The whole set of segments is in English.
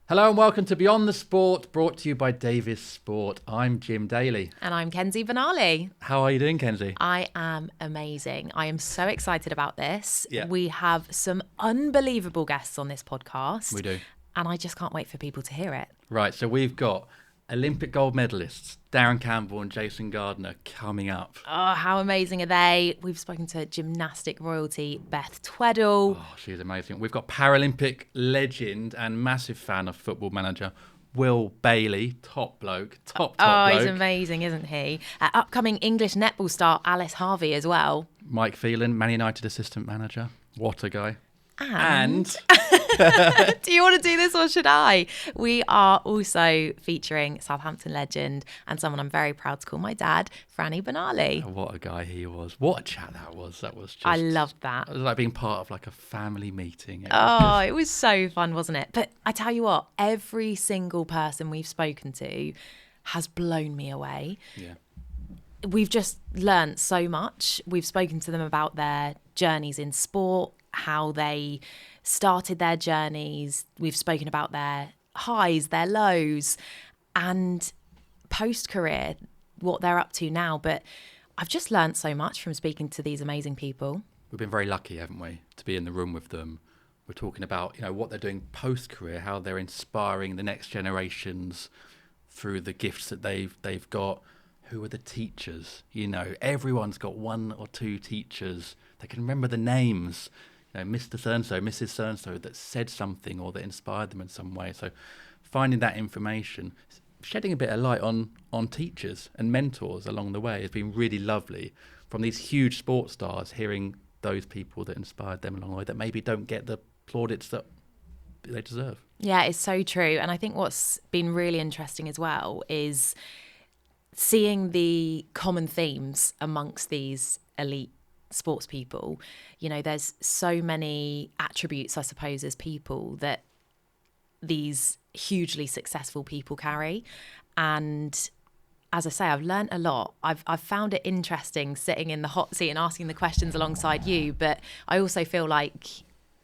Hello and welcome to Beyond the Sport, brought to you by Davis Sport. I'm Jim Daley. And I'm Kenzie Benali. How are you doing, Kenzie? I am amazing. I am so excited about this. Yeah. We have some unbelievable guests on this podcast. We do. And I just can't wait for people to hear it. Right, so we've got Olympic gold medalists, Darren Campbell and Jason Gardner, coming up. Oh, how amazing are they? We've spoken to gymnastic royalty Beth Tweddle. Oh, she's amazing. We've got Paralympic legend and massive fan of Football Manager, Will Bailey, top bloke. Oh, he's amazing, isn't he? Upcoming English netball star Alice Harvey as well. Mike Phelan, Man United assistant manager. What a guy. And do you want to do this or should I? We are also featuring Southampton legend and someone I'm very proud to call my dad, Franny Benali. What a guy he was. What a chat that was. That was just... I loved that. It was like being part of like a family meeting. It was so fun, wasn't it? But I tell you what, every single person we've spoken to has blown me away. Yeah. We've just learnt so much. We've spoken to them about their journeys in sport, how they started their journeys. We've spoken about their highs, their lows, and post-career, what they're up to now. But I've just learnt so much from speaking to these amazing people. We've been very lucky, haven't we, to be in the room with them. We're talking about, what they're doing post-career, how they're inspiring the next generations through the gifts that they've got. Who are the teachers? Everyone's got one or two teachers. They can remember the names. Mr. So-and-so, Mrs. So-and-so, that said something or that inspired them in some way. So finding that information, shedding a bit of light on teachers and mentors along the way has been really lovely. From these huge sports stars, hearing those people that inspired them along the way that maybe don't get the plaudits that they deserve. Yeah, it's so true. And I think what's been really interesting as well is seeing the common themes amongst these elite sports people. There's so many attributes, I suppose, as people that these hugely successful people carry. And as I say, I've learned a lot. I've found it interesting sitting in the hot seat and asking the questions alongside you, but I also feel like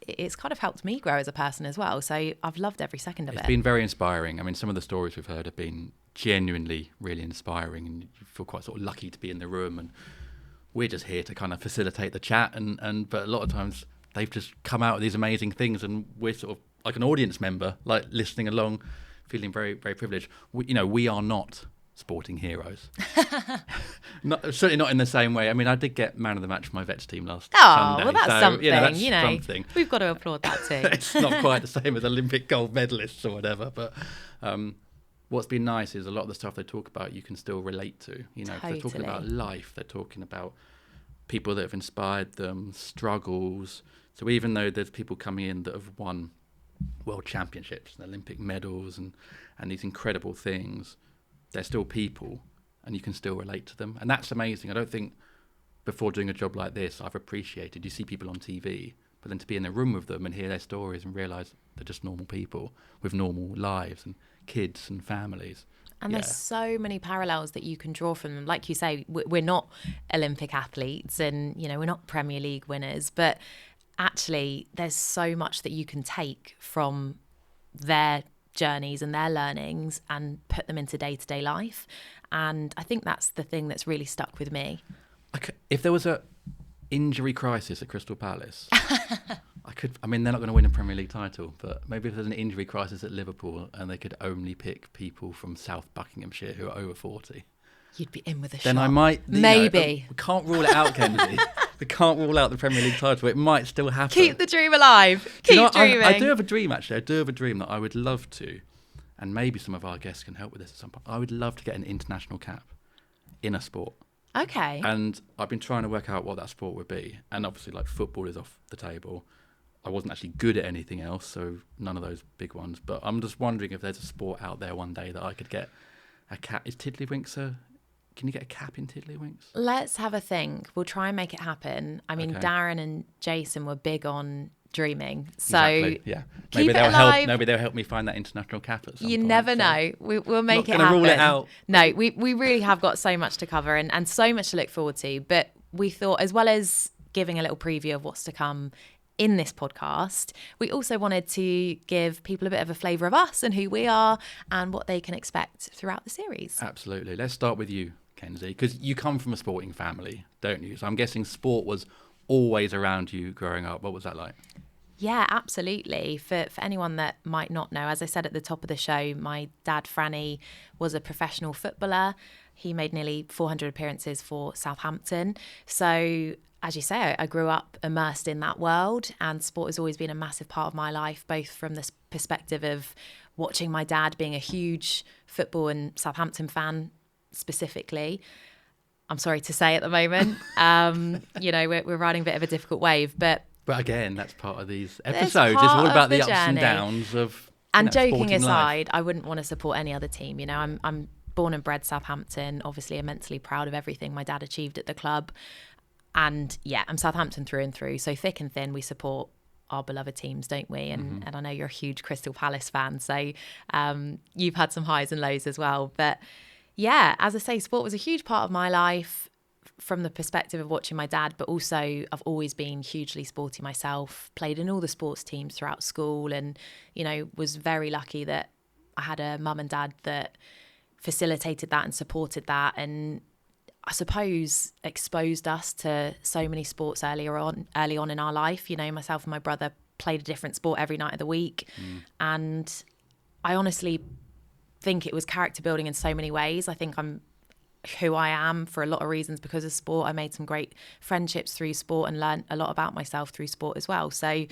it's kind of helped me grow as a person as well. So I've loved every second of it. It's been very inspiring. I mean, some of the stories we've heard have been genuinely really inspiring, and you feel quite sort of lucky to be in the room, and we're just here to kind of facilitate the chat, but a lot of times they've just come out with these amazing things, and we're sort of like an audience member, like listening along, feeling very, very privileged. We are not sporting heroes. Certainly not in the same way. I mean, I did get man of the match for my vets team last Sunday. Well, that's something. That's something. We've got to applaud that too. It's not quite the same as Olympic gold medalists or whatever, but what's been nice is a lot of the stuff they talk about you can still relate to. Totally. They're talking about life, they're talking about people that have inspired them, struggles. So even though there's people coming in that have won world championships and Olympic medals and these incredible things, they're still people and you can still relate to them. And that's amazing. I don't think before doing a job like this I've appreciated, you see people on TV, but then to be in the room with them and hear their stories and realise they're just normal people with normal lives and kids and families. And there's so many parallels that you can draw from them. Like you say, we're not Olympic athletes and, we're not Premier League winners, but actually there's so much that you can take from their journeys and their learnings and put them into day-to-day life. And I think that's the thing that's really stuck with me. If there was a injury crisis at Crystal Palace, they're not going to win a Premier League title, but maybe if there's an injury crisis at Liverpool and they could only pick people from South Buckinghamshire who are over 40. You'd be in with a shot. Then I might... Maybe. We can't rule it out, Kenzie. We can't rule out the Premier League title. It might still happen. Keep the dream alive. Keep dreaming. I do have a dream, actually. I do have a dream that I would love to, and maybe some of our guests can help with this at some point. I would love to get an international cap in a sport. Okay. And I've been trying to work out what that sport would be. And obviously, football is off the table. I wasn't actually good at anything else, so none of those big ones. But I'm just wondering if there's a sport out there one day that I could get a cap. Is Tiddlywinks can you get a cap in Tiddlywinks? Let's have a think. We'll try and make it happen. I mean, Darren and Jason were big on dreaming. So exactly, yeah. Maybe they'll help me find that international cap at some You point. never know. We'll make it happen. Not going to rule it out. No, we really have got so much to cover and so much to look forward to. But we thought, as well as giving a little preview of what's to come in this podcast, we also wanted to give people a bit of a flavour of us and who we are and what they can expect throughout the series. Absolutely. Let's start with you, Kenzie, because you come from a sporting family, don't you? So I'm guessing sport was always around you growing up. What was that like? Yeah, absolutely. For anyone that might not know, as I said at the top of the show, my dad, Franny, was a professional footballer. He made nearly 400 appearances for Southampton. So, as you say, I grew up immersed in that world, and sport has always been a massive part of my life, both from the perspective of watching my dad being a huge football and Southampton fan specifically. I'm sorry to say at the moment, we're riding a bit of a difficult wave, But again, that's part of these episodes. It's all about the ups and downs of. And joking aside, I wouldn't want to support any other team. You know, I'm born and bred Southampton, obviously immensely proud of everything my dad achieved at the club. And yeah, I'm Southampton through and through. So thick and thin, we support our beloved teams, don't we? And I know you're a huge Crystal Palace fan. So you've had some highs and lows as well. But yeah, as I say, sport was a huge part of my life from the perspective of watching my dad, but also I've always been hugely sporty myself, played in all the sports teams throughout school, and, you know, was very lucky that I had a mum and dad that facilitated that and supported that, and I suppose exposed us to so many sports early on in our life. You know, myself and my brother played a different sport every night of the week. And I honestly think it was character building in so many ways. I think I'm who I am for a lot of reasons because of sport. I made some great friendships through sport and learned a lot about myself through sport as well. So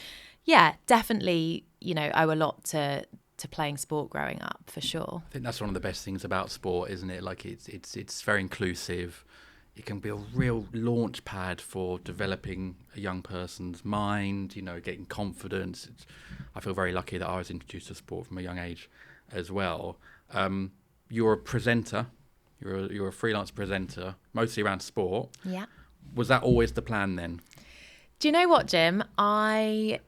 yeah, definitely, you know, owe a lot to playing sport growing up, for sure. I think that's one of the best things about sport, isn't it? Like it's very inclusive. It can be a real launch pad for developing a young person's mind, you know, getting confidence. I feel very lucky that I was introduced to sport from a young age as well. You're a presenter. You're a freelance presenter, mostly around sport. Yeah. Was that always the plan then? Do you know what, Jim? I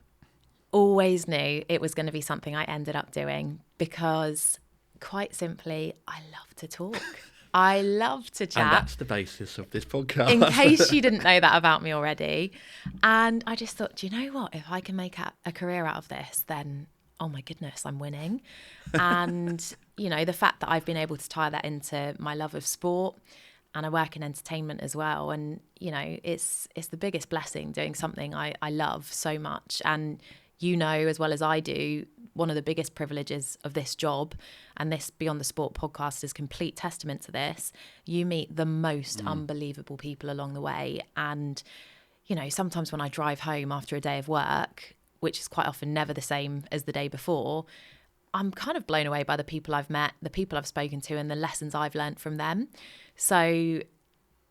always knew it was going to be something I ended up doing because, quite simply, I love to talk. I love to chat. And that's the basis of this podcast. In case you didn't know that about me already. And I just thought, do you know what? If I can make a career out of this, then, oh my goodness, I'm winning. And, you know, the fact that I've been able to tie that into my love of sport, and I work in entertainment as well. And, you know, it's the biggest blessing doing something I love so much. And you know, as well as I do, one of the biggest privileges of this job, and this Beyond the Sport podcast is complete testament to this, you meet the most unbelievable people along the way. And, you know, sometimes when I drive home after a day of work, which is quite often never the same as the day before, I'm kind of blown away by the people I've met, the people I've spoken to, and the lessons I've learned from them. So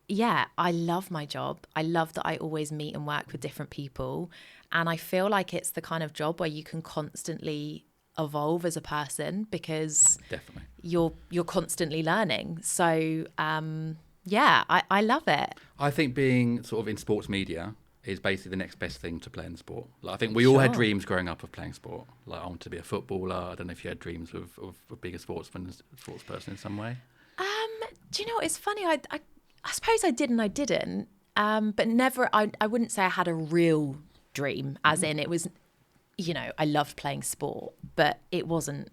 yeah, I love my job. I love that I always meet and work with different people. And I feel like it's the kind of job where you can constantly evolve as a person because definitely you're constantly learning. So yeah, I love it. I think being sort of in sports media is basically the next best thing to playing sport. Like, I think we all had dreams growing up of playing sport. Like, I want to be a footballer. I don't know if you had dreams of being a sports person in some way. Do you know what? It's funny. I suppose I did and I didn't. But never. I wouldn't say I had a real dream, as in it was, you know, I loved playing sport, but it wasn't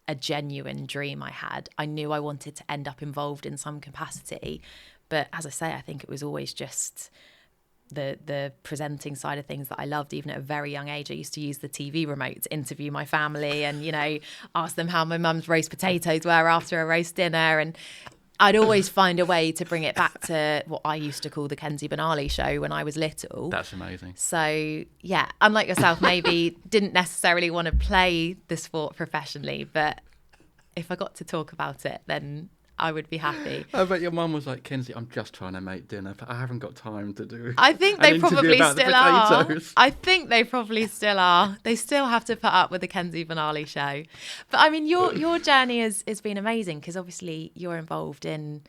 a genuine dream I had. I knew I wanted to end up involved in some capacity, but as I say, I think it was always just the presenting side of things that I loved. Even at a very young age, I used to use the TV remote to interview my family and, you know, ask them how my mum's roast potatoes were after a roast dinner. And I'd always find a way to bring it back to what I used to call the Kenzie Benali show when I was little. That's amazing. So, yeah, unlike yourself, maybe didn't necessarily want to play the sport professionally, but if I got to talk about it, then I would be happy. I bet your mum was like, Kenzie, I'm just trying to make dinner, but I haven't got time to do. I think they probably still are. I think they probably still are. They still have to put up with the Kenzie Benali show. But I mean, your journey has been amazing because obviously you're involved in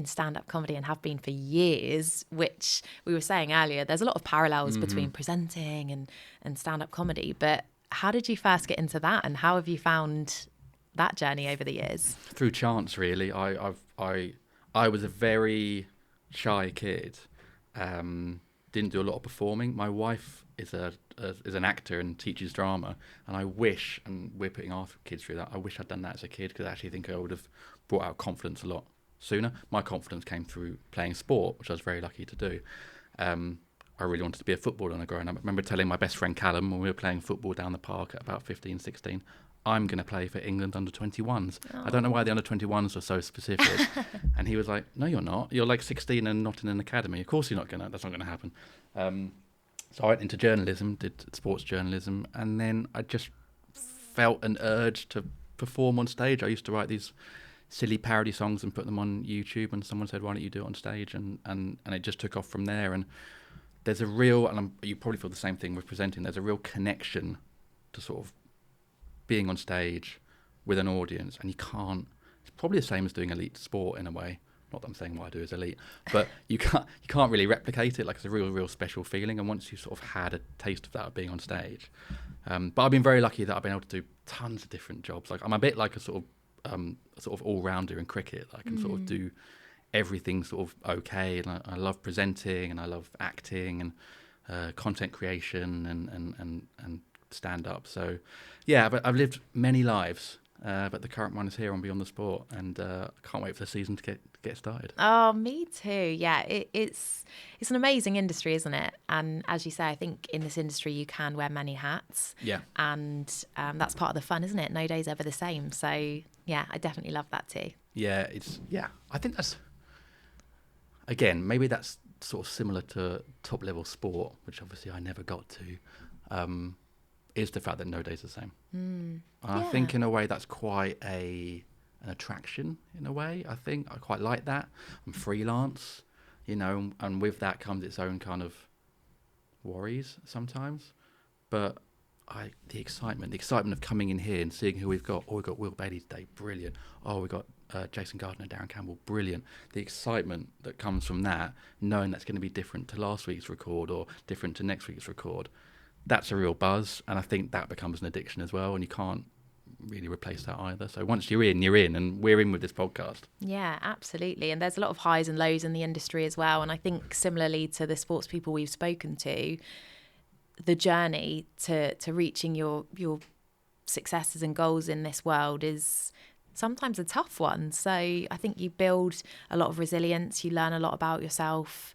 stand-up comedy and have been for years, which we were saying earlier, there's a lot of parallels between presenting and stand-up comedy. But how did you first get into that, and how have you found that journey over the years? Through chance, really. I was a very shy kid. Didn't do a lot of performing. My wife is an actor and teaches drama, and I wish, and we're putting our kids through that, I wish I'd done that as a kid, because I actually think I would have brought out confidence a lot sooner. My confidence came through playing sport, which I was very lucky to do. I really wanted to be a footballer when I growing up. I remember telling my best friend Callum when we were playing football down the park at about 15, 16, I'm going to play for England under-21s. Oh. I don't know why the under-21s were so specific. And he was like, no, you're not. You're like 16 and not in an academy. Of course you're not going to. That's not going to happen. So I went into journalism, did sports journalism, and then I just felt an urge to perform on stage. I used to write these silly parody songs and put them on YouTube, and someone said, why don't you do it on stage? And it just took off from there. And there's a real, and you probably feel the same thing with presenting, there's a real connection to sort of being on stage with an audience, and you can't, it's probably the same as doing elite sport in a way. Not that I'm saying what I do is elite, but you can't really replicate it. Like, it's a real special feeling. And once you sort of had a taste of that of being on stage, but I've been very lucky that I've been able to do tons of different jobs. Like, I'm a bit like a sort of all-rounder in cricket. I can sort of do everything sort of okay, and I love presenting, and I love acting, and content creation, and stand-up. So yeah, but I've lived many lives, but the current one is here on Beyond the Sport, and I can't wait for the season to get started. Oh, me too. Yeah, it's an amazing industry, isn't it? And as you say, I think in this industry you can wear many hats. Yeah. And that's part of the fun, isn't it? No day's ever the same. So yeah, I definitely love that too. Yeah, I think that's, again, maybe that's sort of similar to top level sport, which obviously I never got to, is the fact that no day's the same. I think in a way that's quite an attraction in a way. I think I quite like that. I'm freelance, and with that comes its own kind of worries sometimes. But the excitement of coming in here and seeing who we've got. Oh, we've got Will Bailey today, brilliant. Oh, we've got Jason Gardner, Darren Campbell, brilliant. The excitement that comes from that, knowing that's going to be different to last week's record or different to next week's record, that's a real buzz. And I think that becomes an addiction as well, and you can't really replace that either. So once you're in, and we're in with this podcast. Yeah, absolutely. And there's a lot of highs and lows in the industry as well. And I think similarly to the sports people we've spoken to, the journey to reaching your successes and goals in this world is sometimes a tough one. So I think you build a lot of resilience, you learn a lot about yourself,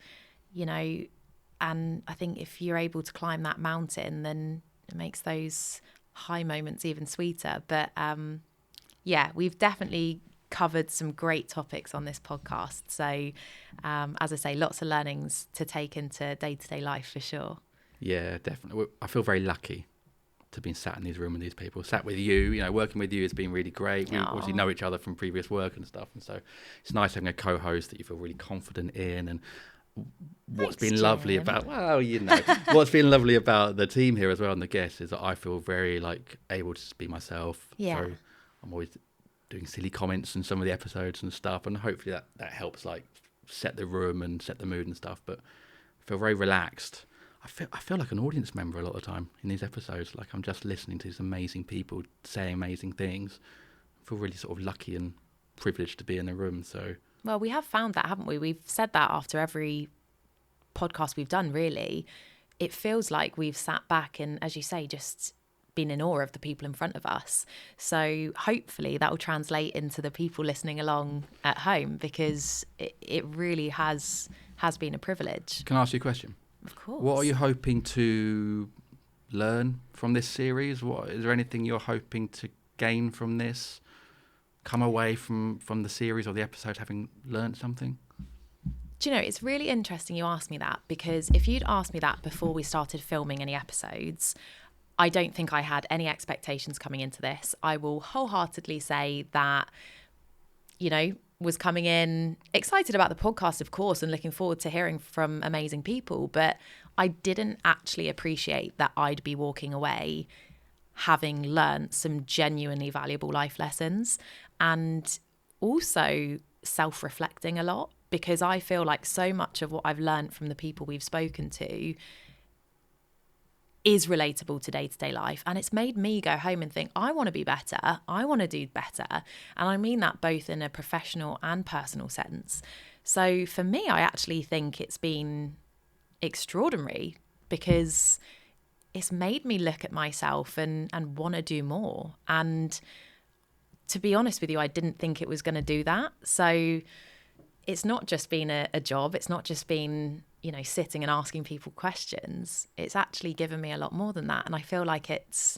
and I think if you're able to climb that mountain, then it makes those high moments even sweeter. But yeah, we've definitely covered some great topics on this podcast. So as I say, lots of learnings to take into day-to-day life for sure. Yeah, definitely. I feel very lucky to be sat in this room with these people, sat with you. Working with you has been really great. We obviously know each other from previous work and stuff, and so it's nice having a co-host that you feel really confident in. And what's been lovely about what's been lovely about the team here as well, and the guests, is that I feel very able to be myself. Yeah. So I'm always doing silly comments in some of the episodes and stuff, and hopefully that helps set the room and set the mood and stuff. But I feel very relaxed. I feel like an audience member a lot of the time in these episodes. Like I'm just listening to these amazing people saying amazing things. I feel really sort of lucky and privileged to be in the room. So, well, we have found that, haven't we? We've said that after every podcast we've done, really. It feels like we've sat back and, as you say, just been in awe of the people in front of us. So hopefully that will translate into the people listening along at home, because it really has been a privilege. Can I ask you a question? Of course. What are you hoping to learn from this series? Is there anything you're hoping to gain from this? Come away from the series or the episode having learned something? Do you know, it's really interesting you asked me that, because if you'd asked me that before we started filming any episodes, I don't think I had any expectations coming into this. I will wholeheartedly say that, was coming in excited about the podcast, of course, and looking forward to hearing from amazing people. But I didn't actually appreciate that I'd be walking away having learnt some genuinely valuable life lessons, and also self-reflecting a lot, because I feel like so much of what I've learnt from the people we've spoken to is relatable to day-to-day life. And it's made me go home and think, I want to be better. I want to do better. And I mean that both in a professional and personal sense. So for me, I actually think it's been extraordinary, because it's made me look at myself and want to do more. And to be honest with you, I didn't think it was going to do that. So it's not just been a job. It's not just been, sitting and asking people questions. It's actually given me a lot more than that. And I feel like it's,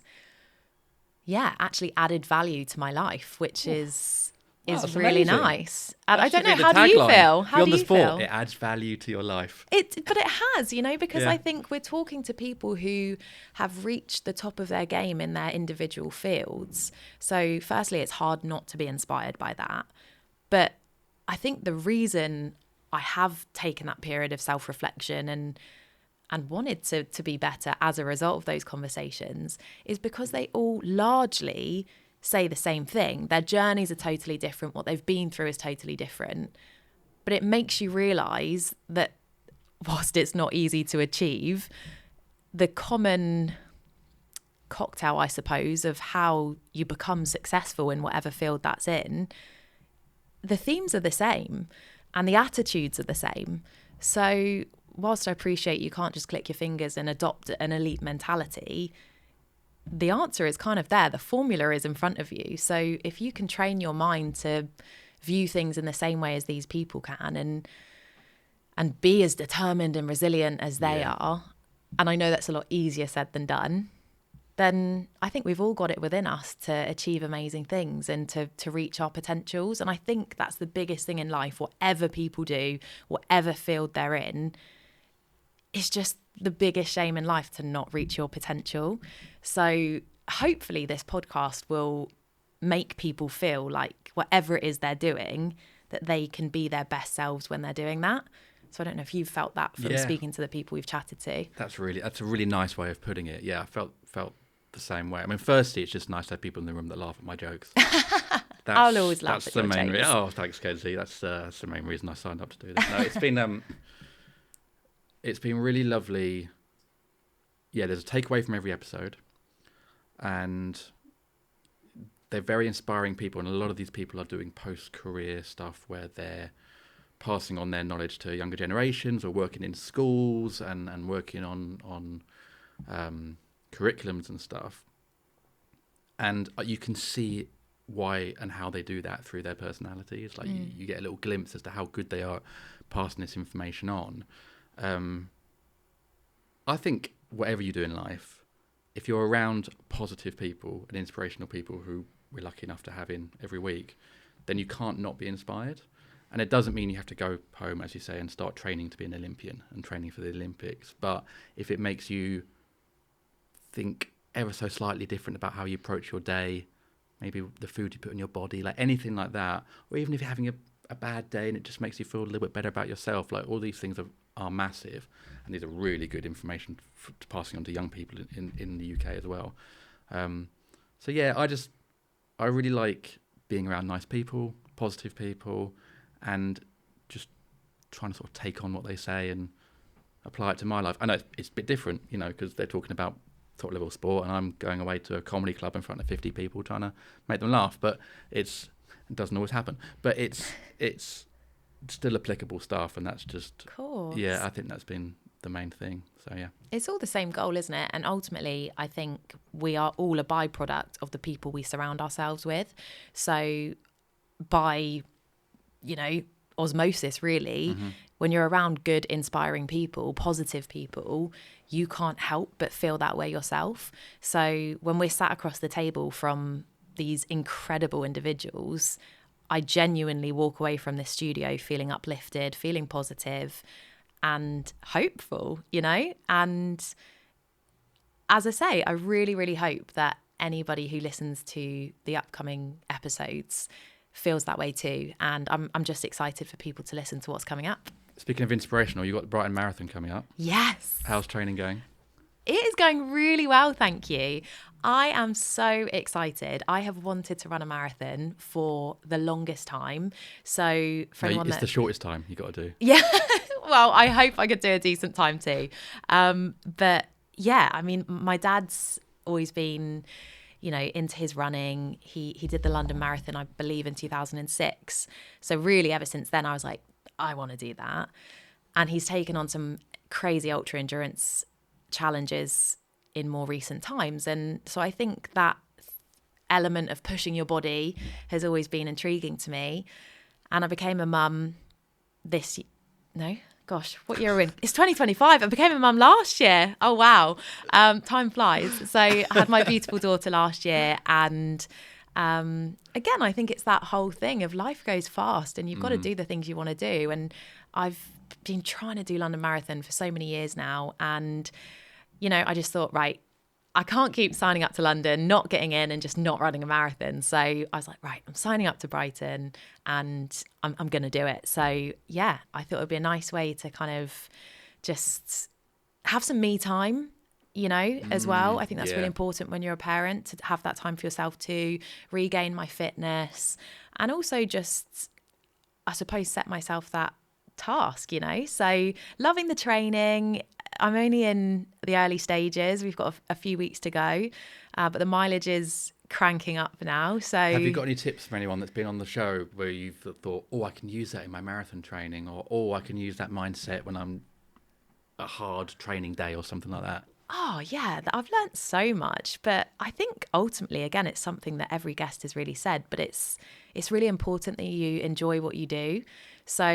actually added value to my life, which is really amazing. nice. And I That don't know, should be how the do you tagline. feel? How Beyond do the you sport, feel? it adds value to your life. But it has, because Yeah. I think we're talking to people who have reached the top of their game in their individual fields. So firstly, it's hard not to be inspired by that. But I think the reason I have taken that period of self-reflection and wanted to be better as a result of those conversations is because they all largely say the same thing. Their journeys are totally different. What they've been through is totally different. But it makes you realise that whilst it's not easy to achieve, the common cocktail, I suppose, of how you become successful in whatever field that's in, the themes are the same and the attitudes are the same. So whilst I appreciate you can't just click your fingers and adopt an elite mentality, the answer is kind of there. The formula is in front of you. So if you can train your mind to view things in the same way as these people can and be as determined and resilient as they are, and I know that's a lot easier said than done, then I think we've all got it within us to achieve amazing things and to reach our potentials. And I think that's the biggest thing in life, whatever people do, whatever field they're in, it's just the biggest shame in life to not reach your potential. So hopefully this podcast will make people feel like whatever it is they're doing, that they can be their best selves when they're doing that. So I don't know if you've felt that from speaking to the people we've chatted to. That's a really nice way of putting it. Yeah, I felt the same way. I mean, firstly, it's just nice to have people in the room that laugh at my jokes. I'll always laugh at your jokes. Oh, thanks, Kenzie. That's the main reason I signed up to do this. No, it's been really lovely. Yeah, there's a takeaway from every episode, and they're very inspiring people. And a lot of these people are doing post-career stuff where they're passing on their knowledge to younger generations or working in schools and working on curriculums and stuff. And you can see why and how they do that through their personalities. Like you get a little glimpse as to how good they are at passing this information on. I think whatever you do in life, if you're around positive people and inspirational people who we're lucky enough to have in every week, then you can't not be inspired. And it doesn't mean you have to go home, as you say, and start training to be an Olympian and training for the Olympics. But if it makes you think ever so slightly different about how you approach your day, maybe the food you put in your body, like anything like that, or even if you're having a bad day and it just makes you feel a little bit better about yourself, like all these things are massive. And these are really good information passing on to young people in the UK as well. So yeah, I really like being around nice people, positive people, and just trying to sort of take on what they say and apply it to my life. I know it's a bit different, because they're talking about top level sport and I'm going away to a comedy club in front of 50 people trying to make them laugh, but it doesn't always happen. But it's still applicable stuff, and that's just, yeah, I think that's been the main thing. So yeah, it's all the same goal, isn't it? And ultimately I think we are all a byproduct of the people we surround ourselves with. So by osmosis, really, when you're around good, inspiring people, positive people, you can't help but feel that way yourself. So when we're sat across the table from these incredible individuals, I genuinely walk away from this studio feeling uplifted, feeling positive and hopeful, and as I say, I really, really hope that anybody who listens to the upcoming episodes feels that way too. And I'm just excited for people to listen to what's coming up. Speaking of inspirational, you've got the Brighton Marathon coming up. Yes. How's training going? It is going really well, thank you. I am so excited. I have wanted to run a marathon for the longest time. So for anyone it's the shortest time you got to do. Yeah. Well, I hope I could do a decent time too. But yeah, I mean, my dad's always been, into his running. He did the London Marathon, I believe, in 2006. So really, ever since then, I was like, I want to do that. And he's taken on some crazy ultra endurance challenges in more recent times. And so I think that element of pushing your body has always been intriguing to me. And I became a mum what year are we in? It's 2025. I became a mum last year. Oh, wow. Time flies. So I had my beautiful daughter last year. And again, I think it's that whole thing of life goes fast and you've got to do the things you want to do. And I've been trying to do London Marathon for so many years now. And, I just thought, right, I can't keep signing up to London, not getting in and just not running a marathon. So I was like, right, I'm signing up to Brighton and I'm going to do it. So yeah, I thought it would be a nice way to kind of just have some me time, as well. I think that's really important when you're a parent, to have that time for yourself to regain my fitness and also just, I suppose, set myself that task, So loving the training. I'm only in the early stages. We've got a few weeks to go, but the mileage is cranking up now. So have you got any tips for anyone that's been on the show where you've thought, I can use that in my marathon training, or I can use that mindset when I'm a hard training day or something like that? Oh, yeah, I've learnt so much. But I think ultimately, again, it's something that every guest has really said, but it's really important that you enjoy what you do. So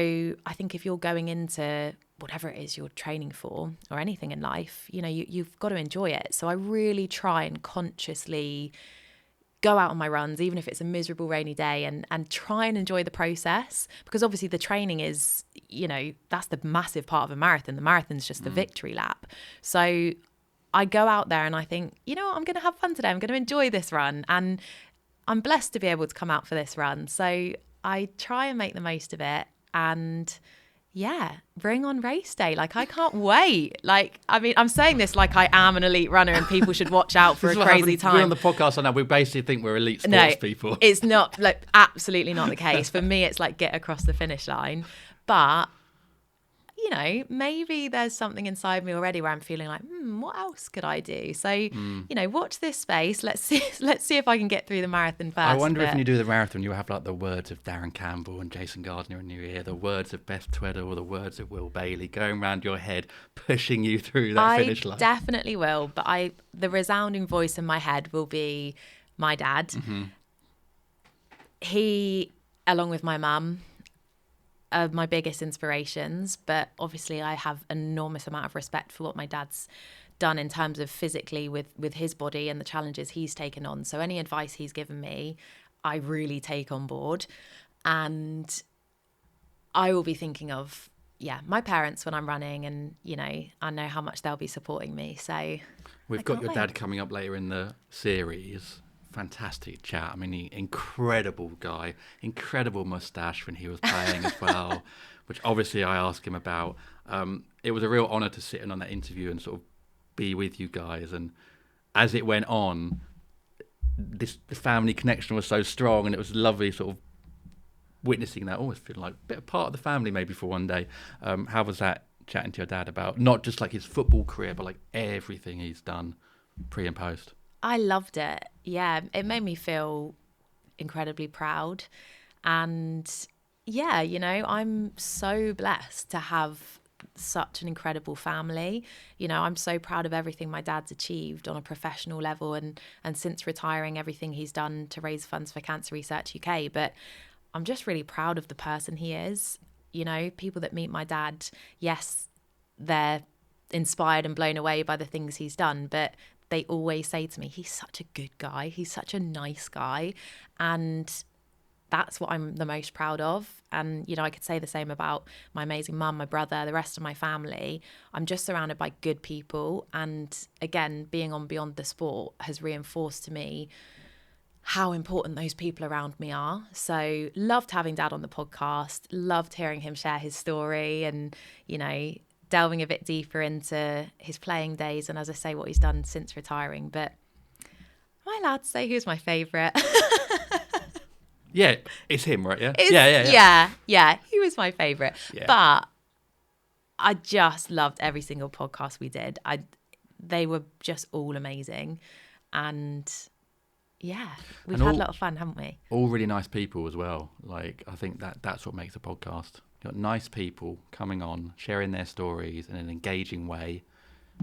I think if you're going into whatever it is you're training for or anything in life, you've got to enjoy it. So I really try and consciously go out on my runs, even if it's a miserable rainy day, and try and enjoy the process, because obviously the training is, that's the massive part of a marathon. The marathon's just the victory lap. So I go out there and I think, I'm going to have fun today. I'm going to enjoy this run. And I'm blessed to be able to come out for this run. So I try and make the most of it. And yeah, bring on race day. I can't wait. I'm saying this like I am an elite runner and people should watch out for a crazy time. We're on the podcast and now we basically think we're elite sports people. It's not, absolutely not the case. For me, it's get across the finish line. But, maybe there's something inside me already where I'm feeling like, what else could I do? So, watch this space. Let's see if I can get through the marathon first. I wonder if when you do the marathon, you have the words of Darren Campbell and Jason Gardner in your ear, the words of Beth Tweddle or the words of Will Bailey going around your head, pushing you through that finish line. I definitely will. But the resounding voice in my head will be my dad. Mm-hmm. He, along with my mum, are my biggest inspirations, but obviously I have an enormous amount of respect for what my dad's done in terms of physically with his body and the challenges he's taken on. So any advice he's given me, I really take on board. And I will be thinking of, my parents when I'm running, and, I know how much they'll be supporting me. So we've got your dad coming up later in the series. Fantastic chat. I mean, incredible guy, incredible mustache when he was playing as well, which obviously I asked him about. It was a real honour to sit in on that interview and sort of be with you guys. And as it went on, the family connection was so strong, and it was lovely sort of witnessing that, almost feeling like a bit of part of the family maybe for one day. How was that, chatting to your dad about not just his football career, but everything he's done pre and post? I loved it. Yeah, it made me feel incredibly proud. And yeah, I'm so blessed to have such an incredible family. I'm so proud of everything my dad's achieved on a professional level, and since retiring, everything he's done to raise funds for Cancer Research UK. But I'm just really proud of the person he is. People that meet my dad, yes, they're inspired and blown away by the things he's done, but they always say to me, he's such a good guy. He's such a nice guy. And that's what I'm the most proud of. And, I could say the same about my amazing mum, my brother, the rest of my family. I'm just surrounded by good people. And again, being on Beyond the Sport has reinforced to me how important those people around me are. So loved having Dad on the podcast, loved hearing him share his story and, delving a bit deeper into his playing days and, as I say, what he's done since retiring. But am I allowed to say who's my favourite? Yeah, it's him, right? Yeah? Yeah, he was my favourite. Yeah. But I just loved every single podcast we did. They were just all amazing. And yeah, we've had a lot of fun, haven't we? All really nice people as well. I think that's what makes a podcast. You've got nice people coming on, sharing their stories in an engaging way,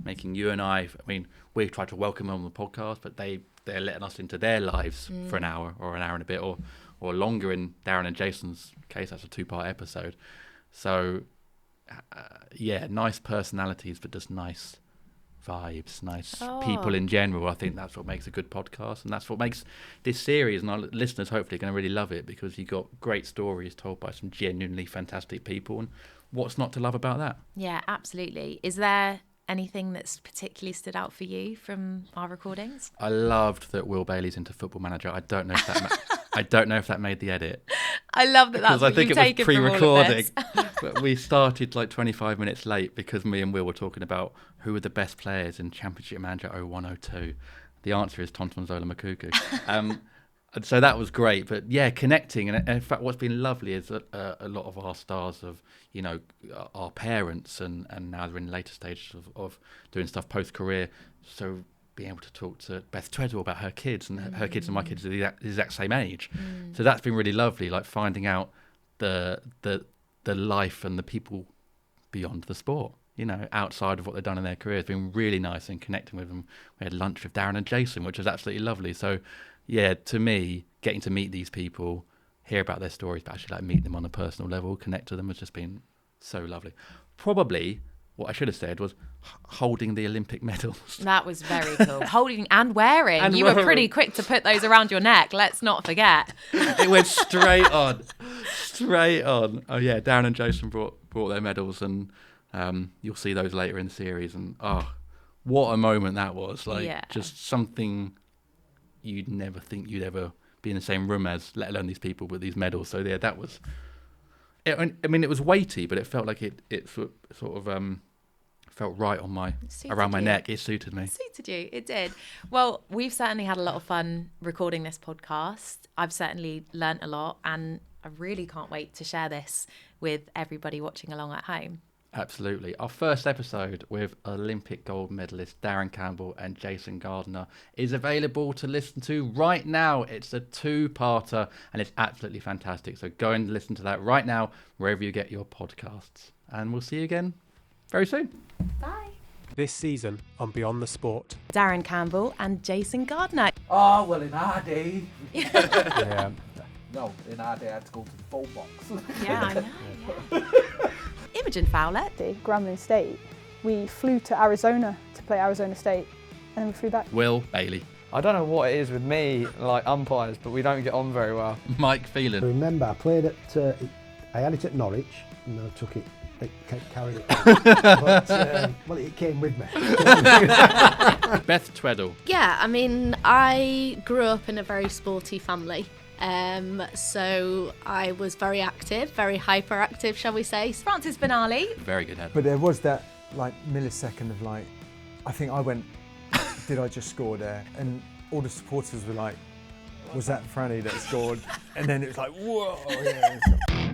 making you and I mean, we tried to welcome them on the podcast, but they're letting us into their lives for an hour or an hour and a bit or longer. In Darren and Jason's case, that's a 2-part episode. So, nice personalities, but just nice vibes, nice people in general. I think that's what makes a good podcast, and that's what makes this series, and our listeners hopefully are going to really love it, because you've got great stories told by some genuinely fantastic people, and what's not to love about that? Yeah, absolutely. Is there anything that's particularly stood out for you from our recordings? I loved that Will Bailey's into Football Manager. I don't know if that made the edit. I love that. That's what you've taken from all of this. But we started like 25 minutes late because me and Will were talking about who were the best players in Championship Manager 01-02. The answer is Tonton Zola Makuku. And so that was great. But yeah, connecting. And in fact, what's been lovely is that a lot of our stars of, our parents and now they're in later stages of doing stuff post-career. So being able to talk to Beth Treadwell about her kids, and her kids and my kids are the exact same age. So that's been really lovely, like finding out the life and the people beyond the sport, outside of what they've done in their career. It's been really nice, and connecting with them. We had lunch with Darren and Jason, which was absolutely lovely. So yeah, to me, getting to meet these people, hear about their stories, but actually meet them on a personal level, connect to them, has just been so lovely. Probably what I should have said was holding the Olympic medals. That was very cool. Holding and wearing. And you were pretty quick to put those around your neck, let's not forget. It went straight on. Oh yeah, Darren and Jason brought their medals, and you'll see those later in the series. And what a moment that was. Just something you'd never think you'd ever be in the same room as, let alone these people with these medals. So yeah, that was... it was weighty, but it felt like it sort of felt right on around my neck. It suited me. It suited you. It did. Well, we've certainly had a lot of fun recording this podcast. I've certainly learnt a lot, and I really can't wait to share this with everybody watching along at home. Absolutely. Our first episode with Olympic gold medalist Darren Campbell and Jason Gardner is available to listen to right now. It's a 2-parter, and it's absolutely fantastic. So go and listen to that right now, wherever you get your podcasts. And we'll see you again very soon. Bye. This season on Beyond the Sport, Darren Campbell and Jason Gardner. Oh, well, in our day. yeah. No, in our day I had to go to the phone box. Yeah, I know. Yeah. Imogen Fowler. Grambling State. We flew to Arizona to play Arizona State, and then we flew back. Will Bailey. I don't know what it is with me, like umpires, but we don't get on very well. Mike Phelan. I remember I played at, I had it at Norwich, and I took it, carried it. But, it came with me. Beth Tweddle. Yeah, I mean, I grew up in a very sporty family. So I was very active, very hyperactive, shall we say. Frances Benali. Very good header. But there was that millisecond of I think I went, did I just score there? And all the supporters were like, was that Franny that scored? And then it was like, whoa. Yeah,